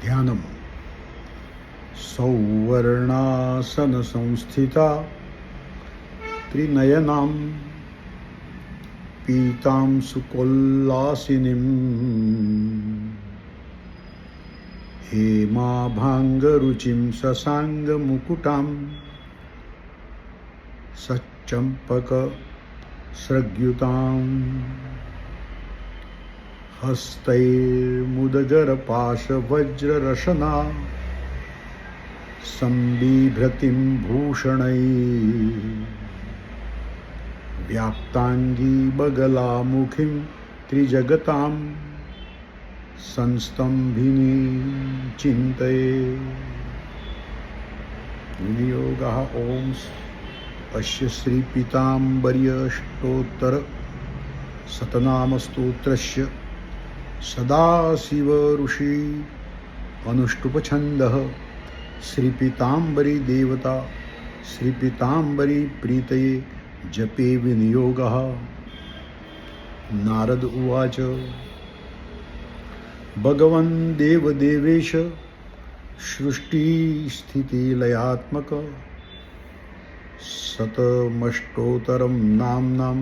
ध्यानम सौवर्णासन संस्थिता त्रिनयनां पीतां सुकोल्लासिनीं हेमाभाङ्गरुचिं ससाङ्गमुकुटां सच्चम्पकस्रग्युतां हस्तैर्मुदगरपाशवज्ररशना सम्बिभ्रतिं भूषणैः व्याप्ताङ्गी बगलामुखीं त्रिजगतां संस्तंभिनीं चिन्तये। विनियोगः ओम अस्य श्री पीताम्बर्यष्टोत्तर शतनामस्तोत्रस्य सदाशिव ऋषि अनुष्टुपछन्दः श्री पीताम्बरी देवता श्री पीताम्बरी प्रीतये जपे विनियोगः। नारद उवाच भगवन् देवदेवेश सृष्टिस्थितिलयात्मक शतमष्टोत्तरं नाम्नां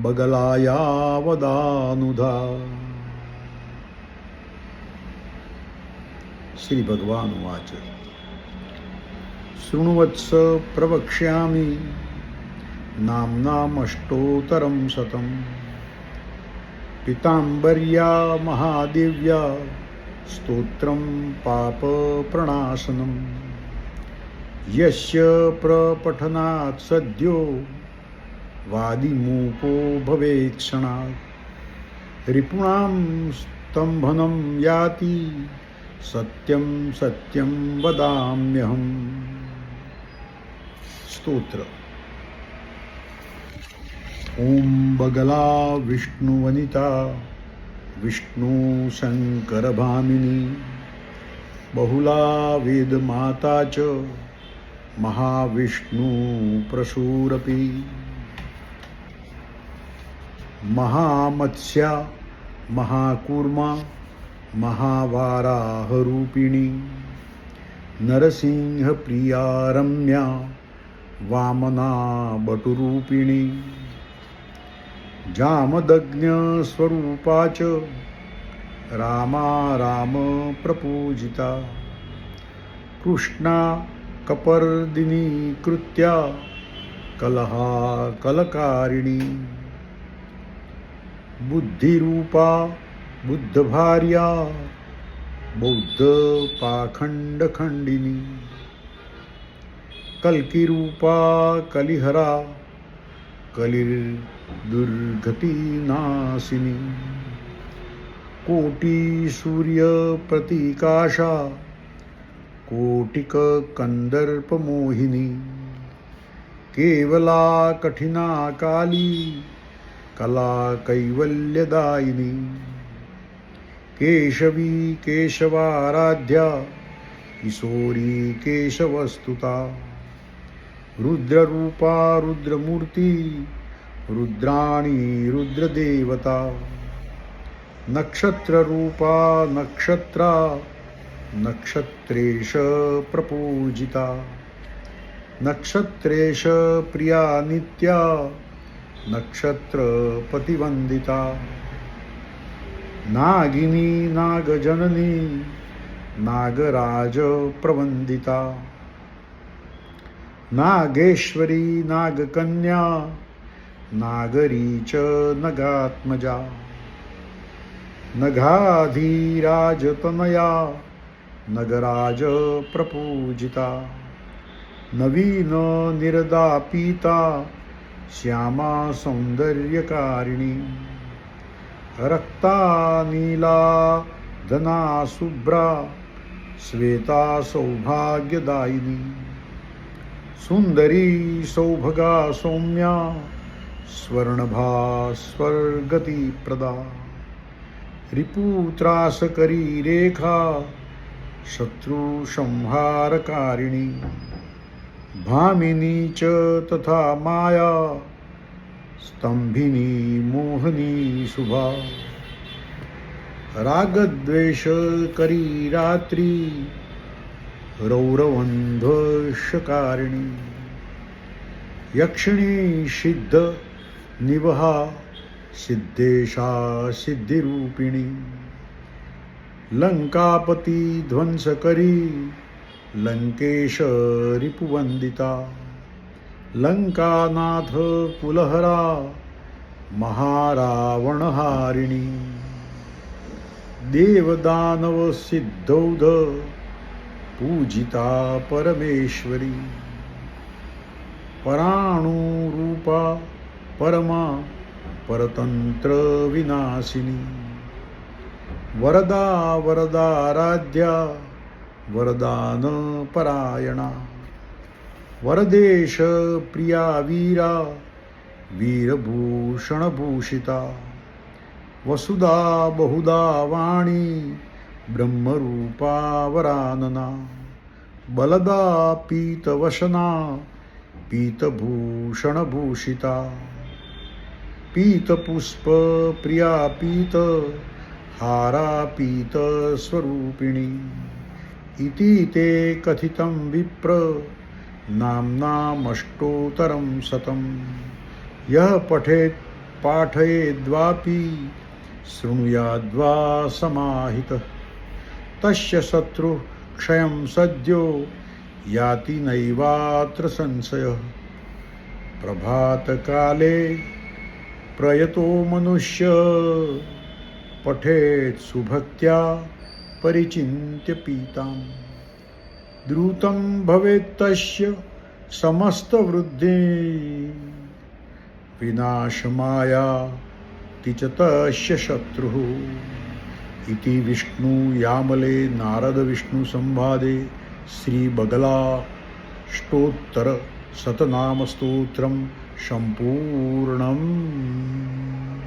बगलायावदानुधा। श्री भगवान उवाच शृण्वत्स प्रवक्ष्यामि नाम्नामष्टोत्तरं शतं पीताम्बर्या महादेव्या स्तोत्रं पापप्रणाशनं यस्य प्रपठनात् सद्यो वादिमूको भवेत् क्षणात् रिपुणां स्तम्भनं याति सत्यं सत्यं वदाम्यहम्। स्तोत्र। ओम बगला विष्णुवनिता विष्णु शंकर भामिनी बहुला वेदमाता च महाविष्णु प्रसूरपि महामत्स्या महाकूर्मा महावाराहरूपिणी नरसिंह प्रिया रम्या वामना बटुरूपिणी जामदग्न स्वरूपा च रामा राम प्रपूजिता कृष्णा कपर्दिनी कृत्या कलहा कलकारिणी बुद्धिरूपा बुद्धभार्या बौद्ध पाखंडखंडिनी कल्किरूपा कलिहरा कलिर्दुर्गतिनाशिनी कोटि सूर्य प्रतीकाशा कोटिक कंदर्प मोहिनी केवला कठिना काली कला कैवल्यदायिनी केशवी केशवाराध्या किशोरी केशवस्तुता रुद्ररूपा रुद्रमूर्ति रुद्राणी रुद्रदेवता नक्षत्ररूपा नक्षत्रा नक्षत्रेश प्रपूजिता नक्षत्रेश प्रिया नित्या नक्षत्र प्रतिवंदिता नागिनी नागजननी नागराज प्रवंदिता नागेश्वरी नागकन्या नागरी च नगात्मजा नगाधीराजतनया नगराज प्रपूजिता नवीन निरदापीता श्यामा सौंदर्यकारिणी रक्ता नीला धना शुभ्रा श्वेता सौभाग्यदायिनी सुंदरी सौभगा सौम्या स्वर्णभा स्वर्गति प्रदा रिपुत्रासकरी रेखा शत्रु संहारकारिणी भामिनी च तथा माया स्तंभिनी मोहनी शुभा रागद्वेष करी रात्री रौरवंध्वशकारिणी यक्षिणी सिद्ध निवहा सिद्धेशा सिद्धिरूपिणी लंकापती ध्वंस करी लंकेश रिपुवंदिता लंकानाथ कुलहरा महारावणहारिणी देवदानव सिद्धौध पूजिता परमेश्वरी पराणुरूपा परमा परतंत्र विनाशिनी वरदा वरदाराध्या वरदान परायणा वरदेश प्रिया वीरा वीरभूषणभूषिता वसुधा बहुधा वाणी ब्रह्मरूपा वरानना बलदा पीतवशना पीतभूषणभूषिता पीतपुष्प प्रिया पीत हारा पीतस्वरूपिणी इति ते कथितं विप्र नाम्नामष्टोत्तरं शतं यः पठेत् पाठयेद्वापि शृणुयाद्वा समाहितः तस्य शत्रुः क्षयं सद्यो याति नैवात्र संशयः प्रभातकाले प्रयतो मनुष्य पठेत् सुभक्त्या परिचिन्त्य पीताम् द्रुतं भवेत्तस्य समस्तवृद्धि विनाशमाया च तस्य शत्रुः इति विष्णुयामले नारदविष्णुसंवादे श्रीबगलाष्टोत्तरशतनामस्तोत्रं सम्पूर्णम्।